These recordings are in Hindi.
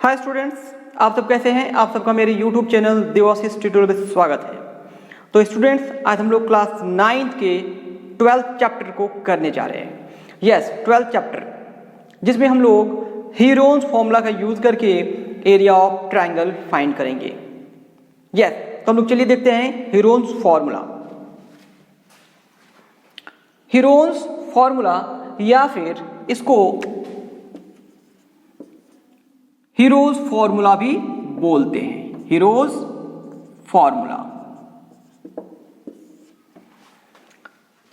हाय स्टूडेंट्स, आप सब कैसे हैं। आप सबका मेरे यूट्यूब चैनल देवाशीष ट्यूटोरियल में स्वागत है। तो स्टूडेंट्स, आज हम लोग क्लास 9 के 12th चैप्टर को करने जा रहे हैं। यस, 12th चैप्टर, जिसमें हम लोग हीरोन्स फॉर्मूला का यूज करके एरिया ऑफ ट्राइंगल फाइंड करेंगे। यस, तो हम लोग चलिए देखते हैं हीरोन्स फॉर्मूला। हीरोन्स फॉर्मूला या फिर इसको हीरोज फॉर्मूला भी बोलते हैं। हीरोज फॉर्मूला,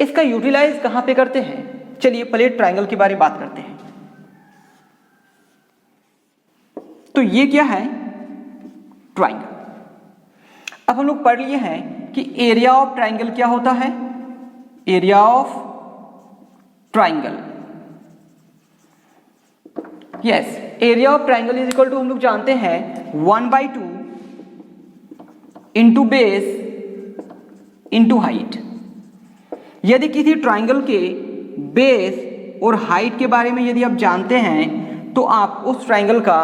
इसका यूटिलाइज कहां पे करते हैं? चलिए पहले ट्राइंगल के बारे में बात करते हैं। तो ये क्या है? ट्राइंगल। अब हम लोग पढ़ लिए हैं कि एरिया ऑफ ट्राइंगल क्या होता है। Area of triangle, yes, area of triangle is equal to, हम लोग जानते हैं, 1/2 इंटू बेस इंटू हाइट। यदि किसी ट्राइंगल के बेस और हाइट के बारे में यदि आप जानते हैं तो आप उस ट्राइंगल का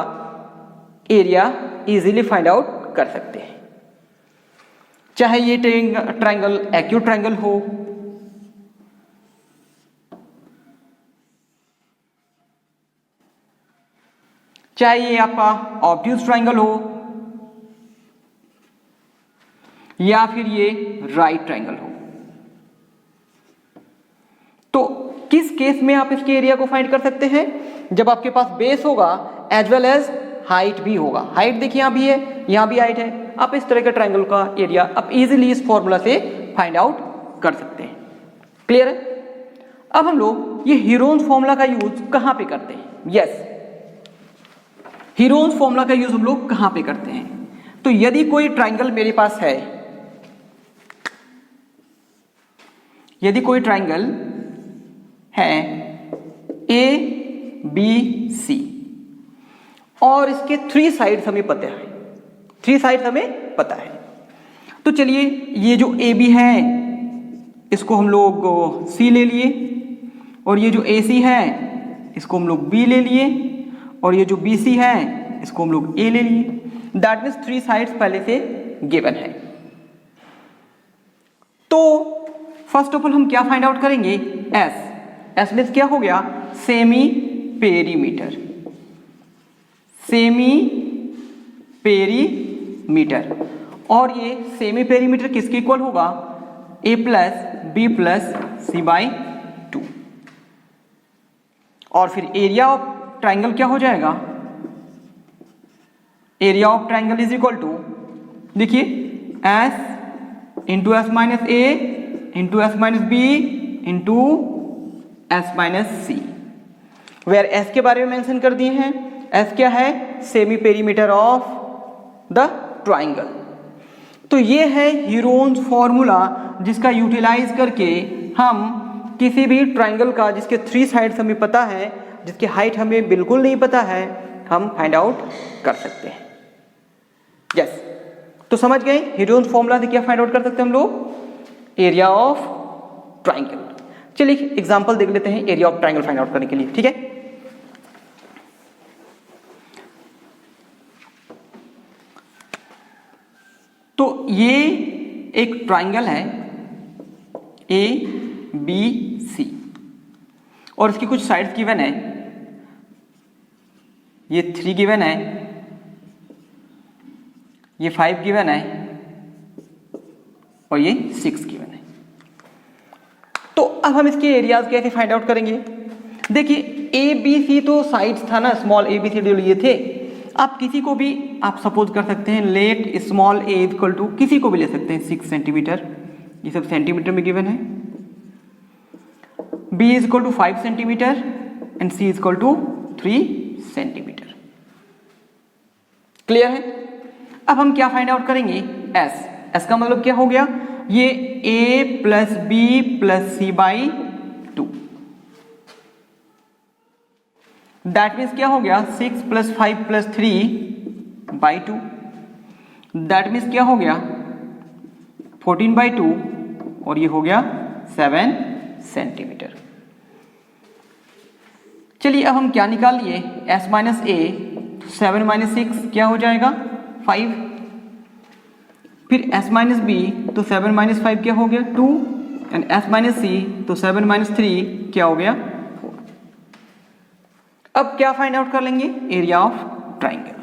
एरिया इजीली फाइंड आउट कर सकते हैं। चाहे ये ट्राइंगल एक्यूट ट्राइंगल हो, चाहे ये आपका ऑब्ट्यूज ट्राइंगल हो, या फिर ये राइट ट्राइंगल हो। तो किस केस में आप इसके एरिया को फाइंड कर सकते हैं? जब आपके पास बेस होगा एज वेल एज हाइट भी होगा। हाइट देखिए यहां भी है, यहां भी हाइट है। आप इस तरह के ट्राइंगल का एरिया आप इजीली इस फॉर्मूला से फाइंड आउट कर सकते हैं। क्लियर है? अब हम लोग ये हीरोन्स फॉर्मूला का यूज कहां पे करते हैं? यस, हीरोन्स फॉर्मूला का यूज हम लोग कहां पे करते हैं? तो यदि कोई ट्राइंगल मेरे पास है, यदि कोई ट्राइंगल है ए बी सी और इसके 3 साइड्स हमें पता है, 3 साइड्स हमें पता है। तो चलिए ये जो ए बी है इसको हम लोग सी ले लिए, और ये जो ए सी है इसको हम लोग बी ले लिए, और ये जो बी सी है इसको हम लोग ए ले लिए। दैट मीन्स 3 साइड्स पहले से गिवन है। तो फर्स्ट ऑफ ऑल हम क्या फाइंड आउट करेंगे? एस। एस मीन्स क्या हो गया? Semi perimeter. सेमी पेरीमीटर, और ये सेमी पेरीमीटर किसके इक्वल होगा? A plus B plus C by 2। और फिर एरिया ऑफ ट्राइंगल क्या हो जाएगा? Area of triangle is equal to, देखिए, S into S minus A into S minus B into S minus C, where S के बारे में मेंशन कर दिए हैं। एस क्या है? Semi perimeter of the triangle. तो ये है हीरोन्स फॉर्मूला, जिसका यूटिलाइज करके हम किसी भी ट्राइंगल का, जिसके 3 साइड्स हमें पता है, जिसकी हाइट हमें बिल्कुल नहीं पता है, हम फाइंड आउट कर सकते हैं। यस, तो समझ गए हीरोन्स फॉर्मूला से क्या फाइंड आउट कर सकते हैं हम लोग? Area of triangle. चलिए एग्जांपल देख लेते हैं area of triangle find out करने के लिए, ठीक है। तो ये एक ट्राइंगल है ए बी सी, और इसकी कुछ साइड्स गिवन है। ये 3 गिवन है, ये 5 गिवन है, और ये 6 गिवन है। तो अब हम इसके एरियाज कैसे फाइंड आउट करेंगे? देखिए ए बी सी तो साइड्स था ना, small a b c d ये थे। आप किसी को भी आप सपोज कर सकते हैं, let small a equal to, किसी को भी ले सकते हैं 6 सेंटीमीटर, ये सब सेंटीमीटर में गिवन है। B is equal to 5 centimeter and C is equal to 3 centimeter. Clear है? अब हम क्या फाइंड आउट करेंगे? S। S का मतलब क्या हो गया? ये A plus B plus C by 2। That means क्या हो गया? 6 plus 5 plus 3 by 2। That means क्या हो गया? 14 बाई 2, और ये हो गया 7 सेंटीमीटर। चलिए अब हम क्या निकाल लिए? S माइनस ए तो 7 माइनस 6 क्या हो जाएगा 5। फिर s माइनस बी तो 7 माइनस 5 क्या हो गया 2 एंड s माइनस सी तो 7 माइनस 3 क्या हो गया 4। अब क्या फाइंड आउट कर लेंगे area of triangle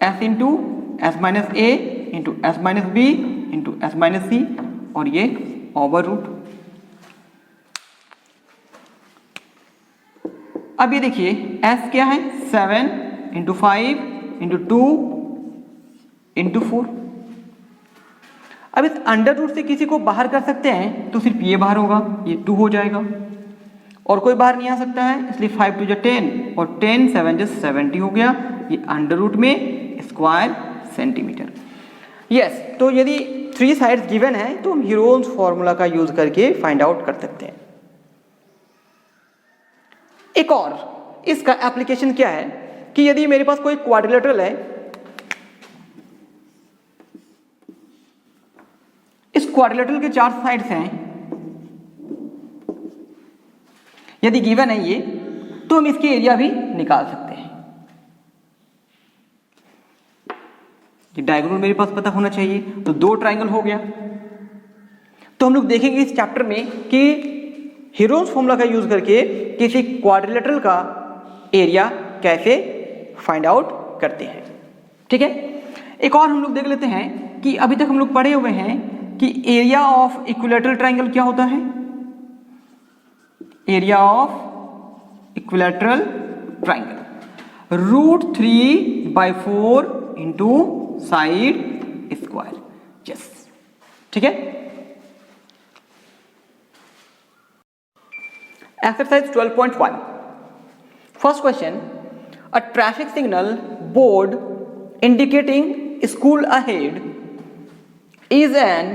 s into S minus A into S minus B into S minus C और ये ओवर रूट। अब ये देखिए s क्या है 7 इंटू 5 इंटू 2 इंटू 4। अब इस अंडर रूट से किसी को बाहर कर सकते हैं तो सिर्फ ये बाहर होगा, ये 2 हो जाएगा और कोई बाहर नहीं आ सकता है, इसलिए 5 टू 10 और 10 7 70 हो गया। ये अंडर रूट में स्क्वायर सेंटीमीटर। यस, तो यदि 3 साइड्स गिवन है तो हम हीरोन्स फॉर्मूला का यूज करके फाइंड आउट कर सकते हैं। एक और इसका एप्लीकेशन क्या है कि यदि मेरे पास कोई क्वाड्रिलेटरल है, इस क्वाड्रिलेटरल के 4 साइड्स हैं, यदि गिवन है ये, तो हम इसके एरिया भी निकाल सकते हैं। ये डायगोनल मेरे पास पता होना चाहिए, तो 2 ट्राइंगल हो गया। तो हम लोग देखेंगे इस चैप्टर में कि हीरोन्स फॉर्मूला का यूज करके किसी क्वाड्रिलेटरल का एरिया कैसे फाइंड आउट करते हैं। ठीक है, एक और हम लोग देख लेते हैं कि अभी तक हम लोग पढ़े हुए हैं कि एरिया ऑफ इक्विलैटरल ट्राइंगल क्या होता है। Area of equilateral triangle √3/4 into side square. Yes, ठीक है। Exercise 12.1. First question. A traffic signal board indicating school ahead is an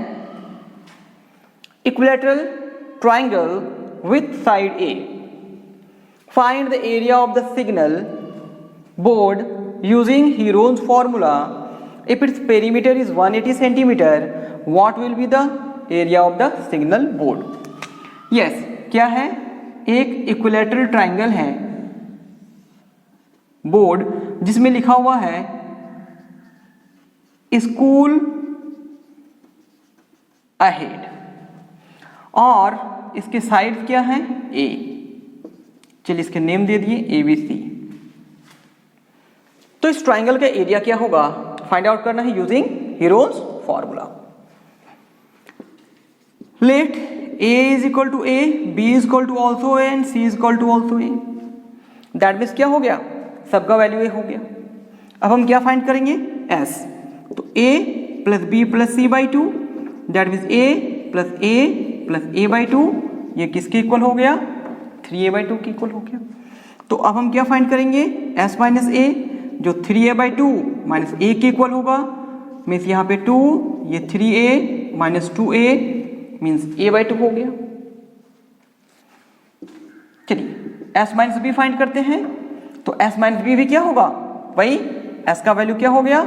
equilateral triangle with side A. Find the area of the signal board using Heron's formula. If its perimeter is 180 centimeter, what will be the area of the signal board? Yes, क्या है, एक इक्विलैटरल ट्राइंगल है बोर्ड जिसमें लिखा हुआ है स्कूल अहेड और इसके साइड क्या है ए। चलिए इसके नेम दे दिए ABC। तो इस ट्राइंगल का एरिया क्या होगा फाइंड आउट करना है using Heron's formula. Let A is equal to A, B is equal to also A and C is equal to also A. That means क्या हो गया, सबका वैल्यू A हो गया। अब हम क्या फाइंड करेंगे S, तो A plus B plus C by 2, that means A plus A plus A by 2, ये किसके इक्वल हो गया 3A बाई 2 के इक्वल हो गया। तो अब हम क्या फाइंड करेंगे S माइनस A, जो 3A बाई 2 माइनस A के इक्वल होगा, मीन्स यहाँ पे 2, ये 3A minus 2A means A by 2 हो गया। चलिए S माइनस बी फाइंड करते हैं, तो S माइनस बी भी क्या होगा भाई, S का वैल्यू क्या हो गया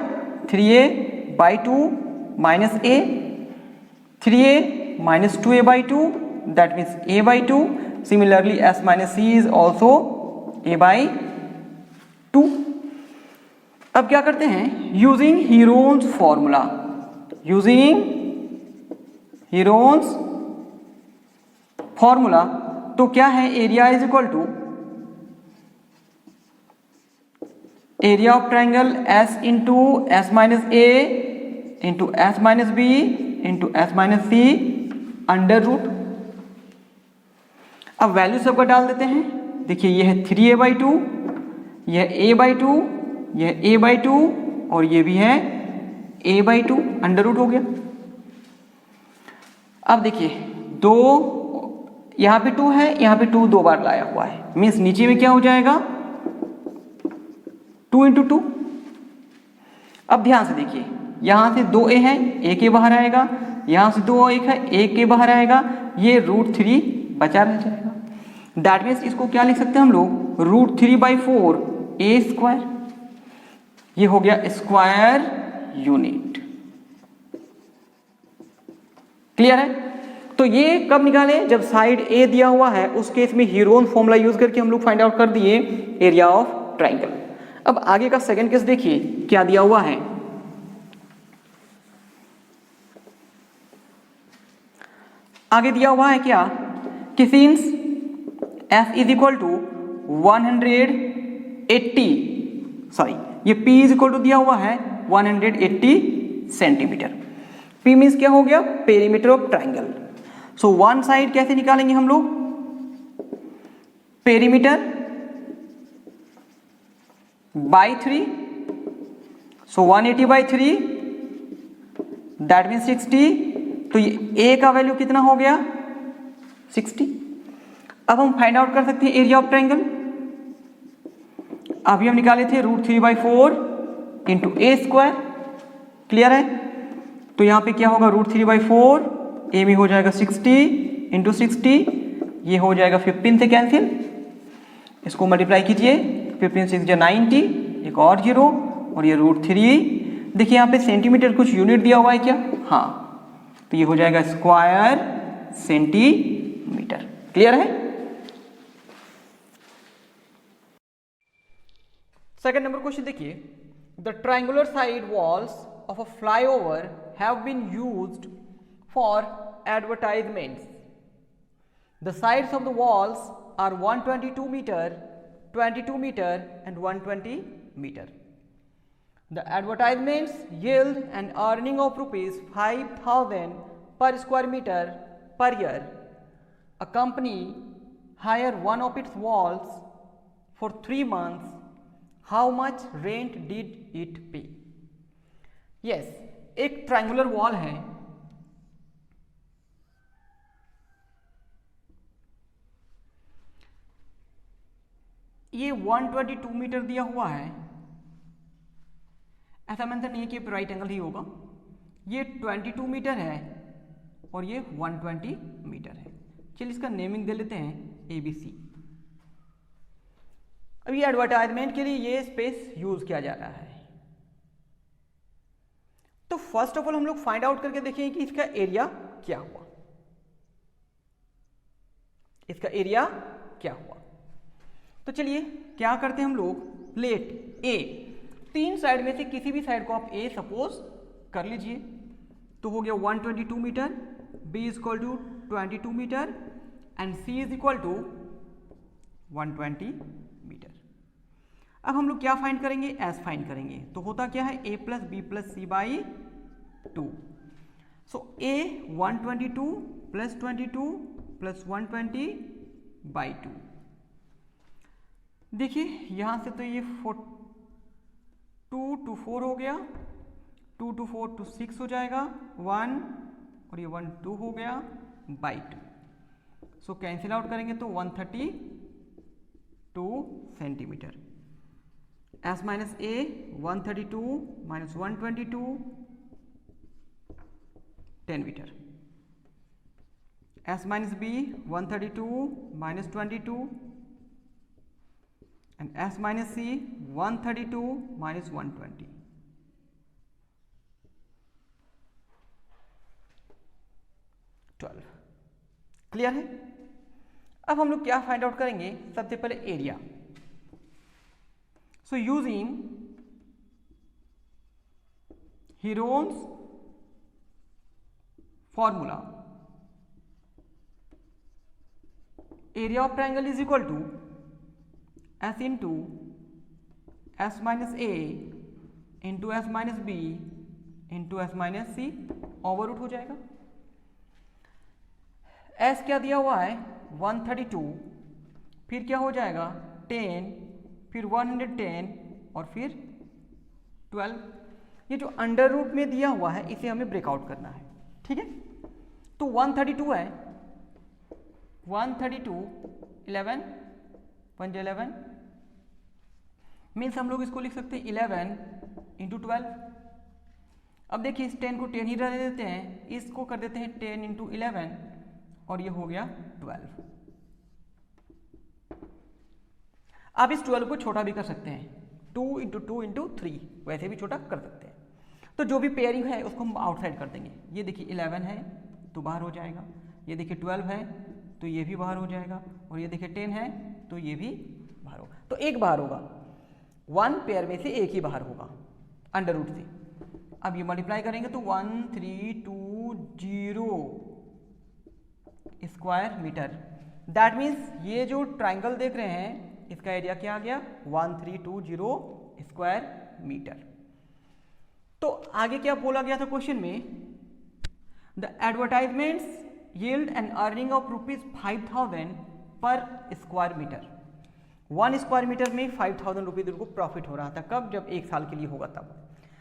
3A by 2 minus A, 3A minus 2A by 2, that means A by 2। Similarly S minus C is also A by 2। अब क्या करते हैं using Heron's formula, using Heron's formula, तो क्या है area is equal to area of triangle S into S minus A into S minus B into S minus c under root. अब वैल्यू सबका डाल देते हैं। देखिए ये है 3A बाई 2, यह A बाई 2, यह A बाई 2 और ये भी है A बाई 2, अंडर रूट हो गया। अब देखिए 2 यहाँ पे 2 है, यहाँ पे 2 2 बार लाया हुआ है, मीन्स नीचे में क्या हो जाएगा 2 इंटू 2। अब ध्यान से देखिए यहाँ से 2A है, A के बाहर आएगा, यहाँ से 2 1 है, A के बाहर आएगा, ये √3 बचा रह जाएगा। दैट मीन्स इसको क्या लिख सकते हैं हम लोग √3/4 A स्क्वायर। ये हो गया स्क्वायर यूनिट। क्लियर है। तो ये कब निकाले, जब साइड ए दिया हुआ है, उस केस में हीरोन फॉर्मूला यूज करके हम लोग फाइंड आउट कर दिए एरिया ऑफ ट्राइंगल। अब आगे का सेकंड केस देखिए क्या दिया हुआ है। आगे दिया हुआ है क्या कि since f is equal to 180, sorry ये p इज इक्वल टू दिया हुआ है 180 सेंटीमीटर। p मीन्स क्या हो गया, perimeter of triangle. So one side कैसे निकालेंगे हम लोग, perimeter by 3, so 180 by 3 that means 60। तो ये a का वैल्यू कितना हो गया 60। अब हम फाइंड आउट कर सकते हैं एरिया ऑफ ट्राइंगल। अभी हम निकाले थे √3/4 इंटू ए स्क्वायर, क्लियर है। तो यहाँ पे क्या होगा √3/4, ए में हो जाएगा 60 इंटू 60, ये हो जाएगा 15 से कैंसिल, इसको मल्टीप्लाई कीजिए 15 6 90, एक और जीरो और ये √3। देखिए यहाँ पे सेंटीमीटर कुछ यूनिट दिया हुआ है क्या, हाँ, तो ये हो जाएगा स्क्वायर सेंटीमीटर, क्लियर है। सेकंड नंबर क्वेश्चन देखिए, the triangular side walls of a flyover have been used for advertisements. The sides of the walls are 122 meter, 22 meter and 120 meter. The advertisements yield an earning of ₹5,000 per square meter per year. A company hire one of its walls for 3 months. How much rent did it pay? Yes, एक triangular wall है, ये 122 मीटर दिया हुआ है, ऐसा मेंशन नहीं है कि राइट एंगल ही होगा, ये 22 मीटर है और ये 120 मीटर है। चलिए इसका नेमिंग दे लेते हैं ABC। अब ये एडवर्टाइजमेंट के लिए ये स्पेस यूज किया जा रहा है। तो फर्स्ट ऑफ ऑल हम लोग फाइंड आउट करके देखेंगे कि इसका एरिया क्या हुआ, इसका एरिया क्या हुआ। तो चलिए क्या करते हैं हम लोग, लेट ए, तीन साइड में से किसी भी साइड को आप ए सपोज कर लीजिए, तो हो गया 122 meter, B is equal to 22 meter and c is equal to 120 meter. अब हम लोग क्या फाइंड करेंगे, एस फाइंड करेंगे। तो होता क्या है, A plus B plus C by 2। So A 122 plus 22 plus 120 by 2। देखिए यहां से तो ये 2 to 4 हो गया, 2 to 4 to 6 हो जाएगा 1 और ये 1 2 हो गया बाई 2। सो कैंसिल आउट करेंगे तो 132 centimeter. S minus a 132 minus 122 10 meter. S minus b 132 minus 22 and S minus C 132 minus 120। Clear है। अब हम लोग क्या फाइंड आउट करेंगे, सबसे पहले area. So using Heron's formula, area of triangle is equal to S into S minus A into S minus B into S minus C, over root हो जाएगा। S क्या दिया हुआ है 132, फिर क्या हो जाएगा 10, फिर 110 और फिर 12। ये जो अंडर रूट में दिया हुआ है इसे हमें ब्रेकआउट करना है, ठीक है। तो 132 है, 132 11 1 11 मीन्स हम लोग इसको लिख सकते हैं 11 इंटू 12। अब देखिए इस 10 को 10 ही रह देते हैं, इसको कर देते हैं 10 इंटू 11 और ये हो गया 12। आप इस 12 को छोटा भी कर सकते हैं, 2 इंटू 2 इंटू 3, वैसे भी छोटा कर सकते हैं। तो जो भी पेयरिंग है उसको हम आउटसाइड कर देंगे। ये देखिए 11 है तो बाहर हो जाएगा, ये देखिए 12 है तो ये भी बाहर हो जाएगा और ये देखिए 10 है तो ये भी बाहर होगा, तो एक बाहर होगा। 1 पेयर में से एक ही बाहर होगा अंडर रूट से। अब ये मल्टीप्लाई करेंगे तो 1320 स्क्वायर मीटर। दैट मीन्स ये जो ट्राइंगल देख रहे हैं इसका एरिया क्या आ गया 1320 स्क्वायर मीटर। तो आगे क्या बोला गया था क्वेश्चन में, the advertisements yield an earning of ₹5000 per square metre. 1 square metre में 5000 रुपीज उनको प्रॉफिट हो रहा था। कब? जब 1 साल के लिए होगा तब।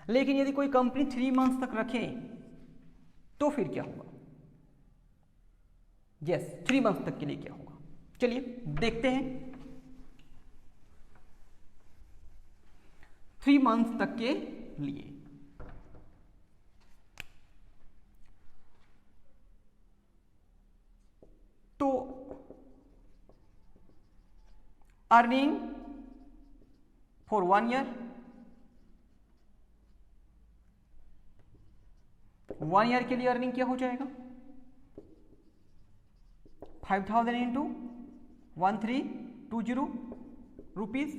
लेकिन यदि कोई कंपनी 3 मंथ्स तक रखे तो फिर क्या होगा? यस 3 मंथ्स तक के लिए क्या होगा, चलिए देखते हैं। 3 मंथ्स तक के लिए तो अर्निंग फॉर 1 ईयर, 1 ईयर के लिए अर्निंग क्या हो जाएगा 5000 into 1320 rupees.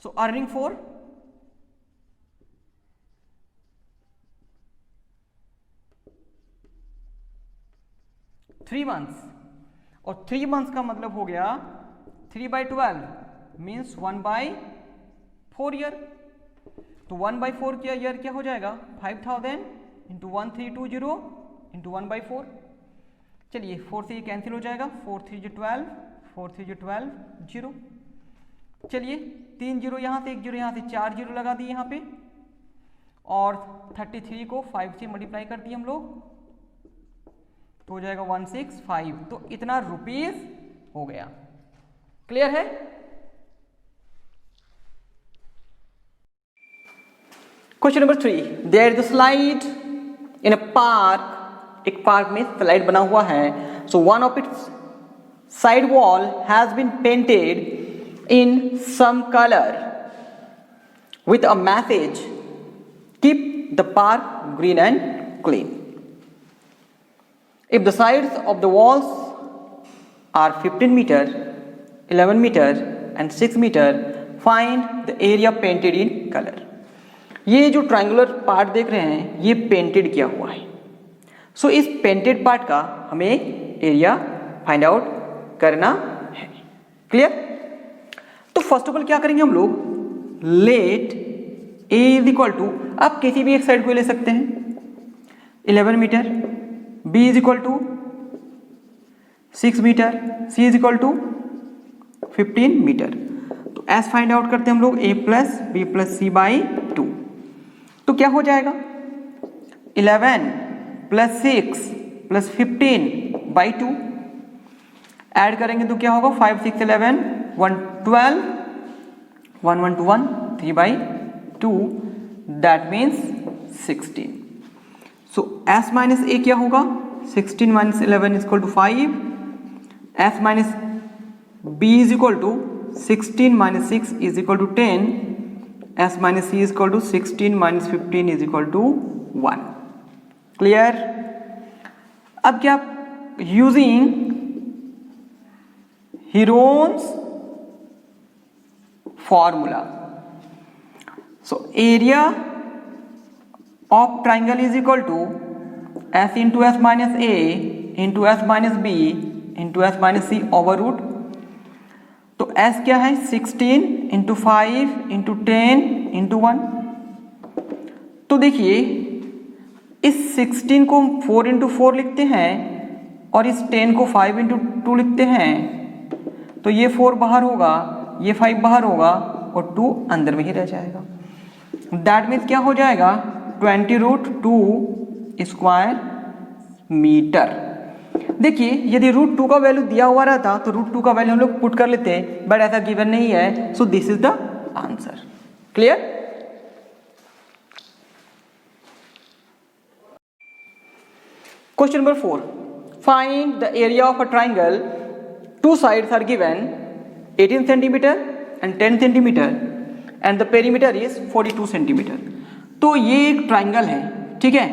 So earning for 3 months, और 3 मंथ्स का मतलब हो गया 3/12 मीन्स 1/4 ईयर। तो 1/4 क्या ईयर क्या हो जाएगा 5000 इंटू 1320 इंटू 1/4। चलिए 4 से ये कैंसिल हो जाएगा, 4 3 12, 4 3 12 0। चलिए 3 जीरो यहाँ से, 1 जीरो यहाँ से, 4 जीरो लगा दिए यहाँ पे, और 33 को 5 से मल्टीप्लाई कर दिए हम लोग तो हो जाएगा 165। तो इतना रुपीस हो गया। क्लियर है? Question number 3, there is a slide in a park. एक पार्क में स्लाइड बना हुआ है। So one of its side wall has been painted in some color with a message, keep the park green and clean. If the sides of the walls are 15 meter, 11 meter and 6 meter, find the area painted in color. ये जो ट्रायंगुलर पार्ट देख रहे हैं ये पेंटेड किया हुआ है। सो इस पेंटेड पार्ट का हमें एरिया फाइंड आउट करना है। क्लियर? तो फर्स्ट ऑफ ऑल क्या करेंगे हम लोग, let a is equal to, आप किसी भी एक साइड को ले सकते हैं 11 metre, B is equal to 6 metre, C is equal to 15 metre. तो एस फाइंड आउट करते हैं हम लोग, A plus B plus C by 2। तो क्या हो जाएगा 11 प्लस 6 प्लस 15 बाई 2। ऐड करेंगे तो क्या होगा 5 6 11 1 12 1 1 2 1 3 by 2, that means 16. So s minus a क्या होगा 16 minus 11 is equal to 5. s minus b is equal to 16 minus 6 is equal to 10. s minus c is equal to 16 minus 15 is equal to 1. Clear? अब क्या using Heron's formula. So area of triangle is equal to s into s minus a into s minus b into s minus c over root। तो s क्या है 16 into 5 into 10 into 1। तो देखिए इस 16 को 4 into 4 लिखते हैं और इस 10 को 5 into 2 लिखते हैं। तो ये 4 बाहर होगा, ये 5 बाहर होगा और 2 अंदर में ही रह जाएगा। दैट मीन्स क्या हो जाएगा 20√2 स्क्वायर मीटर। देखिए यदि √2 का वैल्यू दिया हुआ रहता तो √2 का वैल्यू हम लोग पुट कर लेते, बट ऐसा गिवन नहीं है। So this is the answer. Clear? Question number 4, find the area of a triangle. Two sides are given 18 centimeter and 10 centimeter and the perimeter is 42 centimeter। तो ये एक ट्राइंगल है, ठीक है।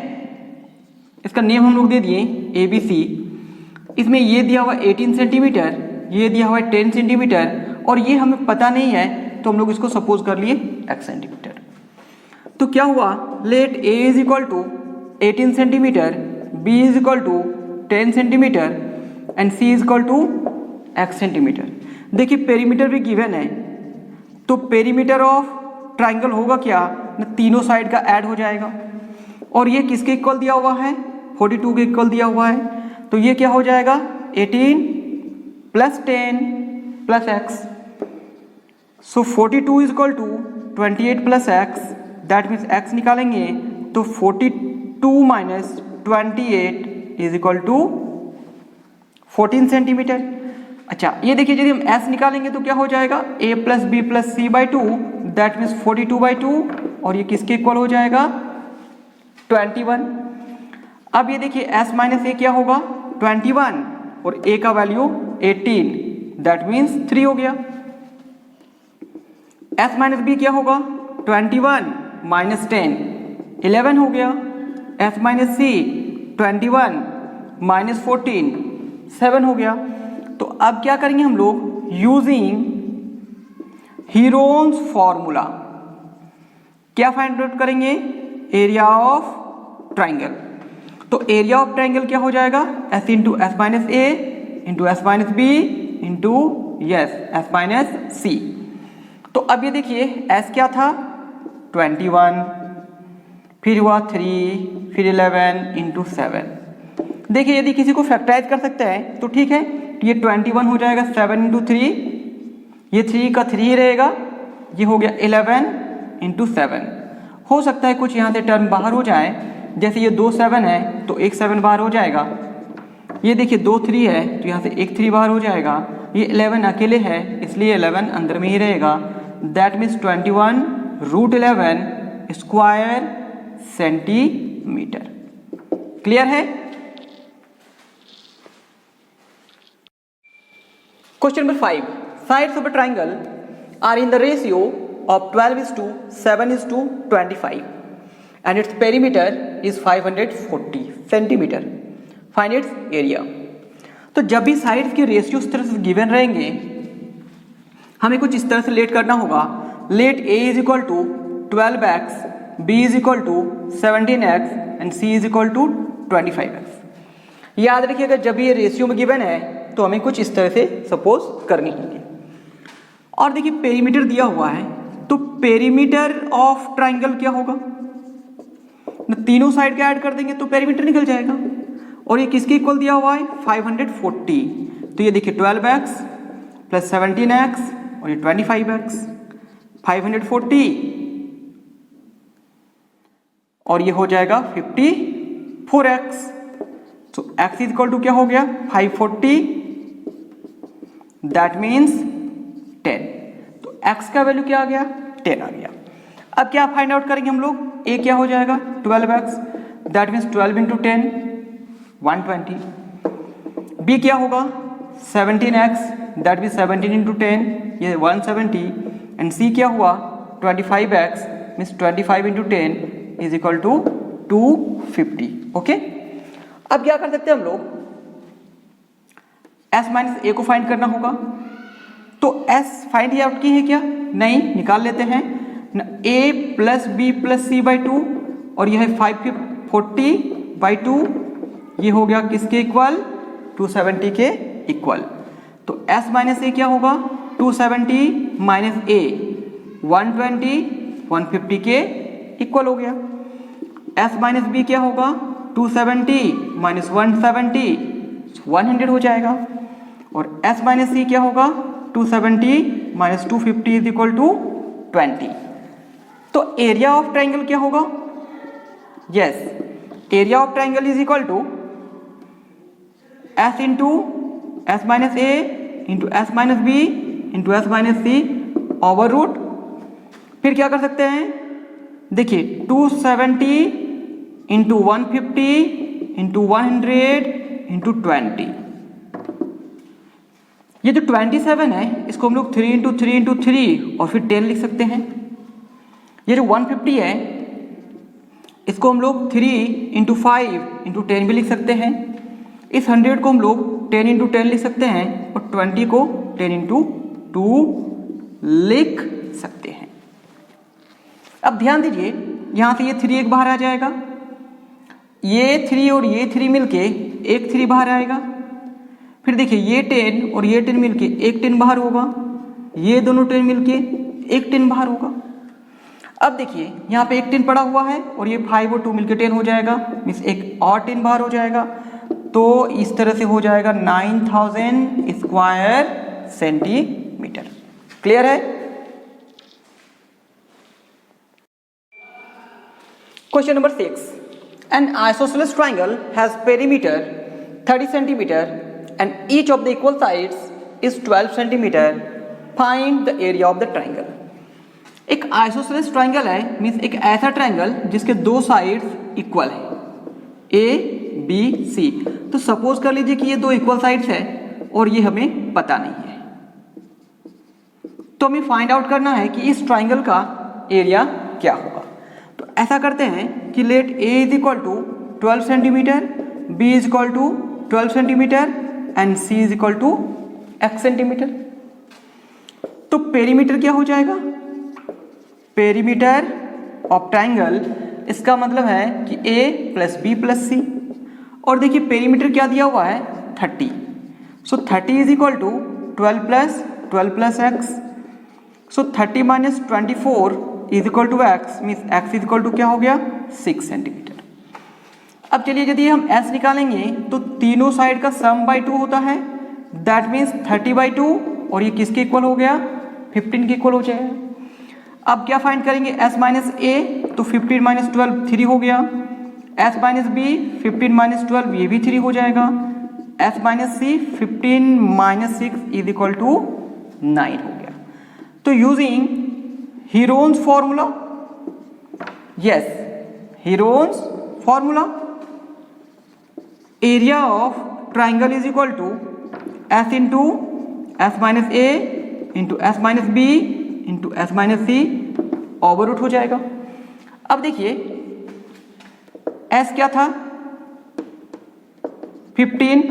इसका नेम हम लोग दे दिए ABC। इसमें ये दिया हुआ 18 सेंटीमीटर, ये दिया हुआ 10 सेंटीमीटर और ये हमें पता नहीं है तो हम लोग इसको सपोज कर लिए x सेंटीमीटर। तो क्या हुआ, let a is equal to 18 centimeter, b is equal to 10 centimeter and c is equal to x centimeter. देखिए पेरीमीटर भी गिवन है, तो पेरीमीटर ऑफ ट्राइंगल होगा क्या ना, तीनों साइड का ऐड हो जाएगा। और ये किसके इक्वल दिया हुआ है, 42 के इक्वल दिया हुआ है, तो ये क्या हो जाएगा 18 plus 10 plus x। So 42 is equal to 28 plus x, that means x निकालेंगे तो 42 minus 28 is equal to 14 centimeter. अच्छा ये देखिए यदि हम s निकालेंगे तो क्या हो जाएगा a plus B plus C by 2, that means 42/2, और ये किसके इक्वल हो जाएगा 21। अब ये देखिए s माइनस ए क्या होगा 21 और a का वैल्यू 18, दैट मीन्स 3 हो गया। s माइनस बी क्या होगा 21 माइनस 10 11 हो गया। s माइनस सी 21 माइनस 14 7 हो गया। तो अब क्या करेंगे हम लोग, यूजिंग हीरोन्स फॉर्मूला क्या फाइंड आउट करेंगे, एरिया ऑफ ट्राइंगल। तो एरिया ऑफ ट्राइंगल क्या हो जाएगा, s इंटू एस माइनस ए into S minus B into S minus C. तो अब ये देखिए s क्या था 21, फिर हुआ 3, फिर 11 इंटू 7। देखिए यदि किसी को फैक्टराइज कर सकते हैं तो ठीक है, तो ये 21 हो जाएगा 7 इंटू 3, ये 3 का 3 रहेगा, ये हो गया 11 इंटू 7। हो सकता है कुछ यहाँ से टर्म बाहर हो जाए, जैसे ये 2 7 है तो एक 7 बाहर हो जाएगा, ये देखिए 2 3 है तो यहाँ से एक 3 बाहर हो जाएगा, ये 11 अकेले है इसलिए 11 अंदर में ही रहेगा, that means 21√11 square centimeter. Clear है। Question number 5. Sides of a triangle are in the ratio of 12:7:25 and its perimeter is 540 centimeter. Find its area. तो जब भी साइड्स के रेशियो इस तरह से गिवन रहेंगे, हमें कुछ इस तरह से लेट करना होगा। Let a is equal to 12x, b is equal to 17x and c is equal to 25x। याद रखिए अगर जब ये रेशियो में गिवन है तो हमें कुछ इस तरह से सपोज करनी होगी। और देखिए पेरीमीटर दिया हुआ है, तो पेरीमीटर ऑफ ट्राइंगल क्या होगा, तीनों साइड का ऐड कर देंगे तो पेरीमीटर निकल जाएगा। और ये किसके इक्वल दिया हुआ है 540, तो ये देखिए 12x प्लस 17x और ये 25x, 540 और ये हो जाएगा 54x। तो x इज इक्वल टू क्या हो गया 540, दैट मीन्स 10। तो x का वैल्यू क्या आ गया 10 आ गया। अब क्या फाइंड आउट करेंगे हम लोग, a क्या हो जाएगा 12x, that means 12 into 10 120। b क्या होगा 17x, दैट मीन्स 17 इंटू 10 ये 170 एंड c क्या हुआ 25x means 25 into 10 is equal to 250। Okay अब क्या कर सकते हैं हम लोग, s माइनस ए को फाइंड करना होगा। तो s फाइंड आउट की है क्या, नहीं, निकाल लेते हैं ना, a plus B plus C by 2 और यह है 540/2, ये हो गया किसके इक्वल 270 के इक्वल। तो s माइनस ए क्या होगा 270 माइनस a 120 150 के इक्वल हो गया। s माइनस बी क्या होगा 270 माइनस 170 100 हो जाएगा। और s माइनस सी क्या होगा 270 माइनस 250 इज इक्वल टू 20। तो एरिया ऑफ ट्राइंगल क्या होगा, yes, area of triangle is equal to s into S minus A into S minus B into S minus C over root. फिर क्या कर सकते हैं, देखिए 270 इंटू 150 इंटू 100 इंटू 20, ये जो 27 है इसको हम लोग 3 इंटू 3 इंटू 3 और फिर 10 लिख सकते हैं। ये जो 150 है इसको हम लोग 3 इंटू 5 इंटू 10 भी लिख सकते हैं। इस 100 को हम लोग 10 इंटू 10 लिख सकते हैं और 20 को 10 इंटू लिख सकते हैं। अब ध्यान दीजिए, यहां से ये 3 एक बाहर आ जाएगा, ये 3 और ये 3 मिलके एक 3 बाहर आएगा। फिर देखिए ये 10 और ये 10 मिलके एक 10 बाहर होगा, ये दोनों 10 मिलके एक 10 बाहर होगा। अब देखिए यहाँ पे एक 10 पड़ा हुआ है और ये 5 और 2 मिलके 10 हो जाएगा, मीन्स एक और 10 बाहर हो जाएगा। तो इस तरह से हो जाएगा 9000 स्क्वायर सेंटीमीटर। क्लियर है? Question number 6, an isosceles triangle has perimeter 30 centimeter and each of the equal sides is 12 centimeter. Find the area of the triangle. एक आइसोसेलेस ट्राइंगल है, मीन्स एक ऐसा ट्राइंगल जिसके दो साइड्स इक्वल है, ए बी सी। तो सपोज कर लीजिए कि ये दो इक्वल साइड्स है और ये हमें पता नहीं है, तो हमें फाइंड आउट करना है कि इस ट्राइंगल का एरिया क्या होगा। तो ऐसा करते हैं कि let a is equal to 12 centimeter, b is equal to 12 centimeter and c is equal to x centimeter. तो पेरीमीटर क्या हो जाएगा? पेरीमीटर ऑफ ट्राइंगल, इसका मतलब है कि a plus B plus C. और देखिए पेरीमीटर क्या दिया हुआ है? 30। So 30 is equal to 12 plus x। So 30 minus 24 is equal to x, means x is equal to क्या हो गया? 6 सेंटीमीटर। अब चलिए यदि हम s निकालेंगे तो तीनों साइड का सम बाई 2 होता है, दैट मीन्स 30/2, और ये किसके इक्वल हो गया? 15 के इक्वल हो जाएगा। अब क्या फाइंड करेंगे? s माइनस ए, तो 15 माइनस 12 3 हो गया, s माइनस बी 15 माइनस 12 ये भी 3 हो जाएगा, s minus C 15 minus 6 is equal to 9 हो गया। तो using Heron's formula, yes Heron's formula, area of triangle is equal to s into s minus A into s minus B into s minus C over root हो जाएगा। अब देखिए s क्या था? 15,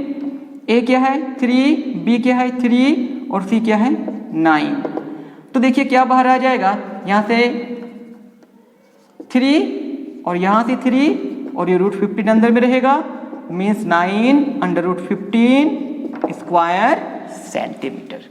a क्या है? 3, b क्या है? 3 और c क्या है? 9। तो देखिए क्या बाहर आ जाएगा, यहां से 3 और यहां से 3 और ये रूट 15 अंदर में रहेगा, means 9 under root 15 square centimetre.